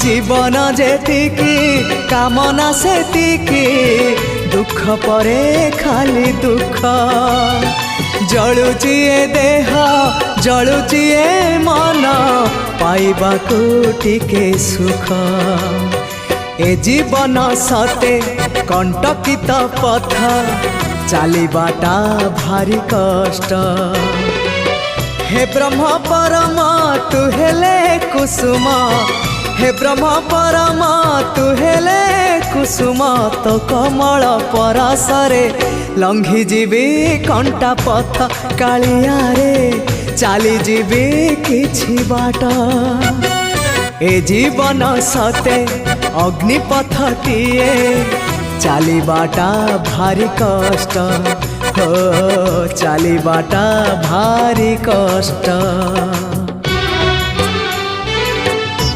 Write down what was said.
जीवन जेतिकी कामना सेतिकी दुख परे खाली दुख जलुची ए देह जलुची ए मन पाइबाकू टिके सुख ए जीवन सते कंटकित पथ चलिबाटा भारी कष्ट हे ब्रह्म परम तू हेले कुसुम हे ब्रह्म परम तू हेले कुसुम तो कमल परसरे लंघी जीवी कंटा पथ कालिया रे चली जीवी किछि बाट ए जीवन सते अग्निपथटीए चलिबाटा भारी कष्ट हो चलिबाटा भारी कष्ट।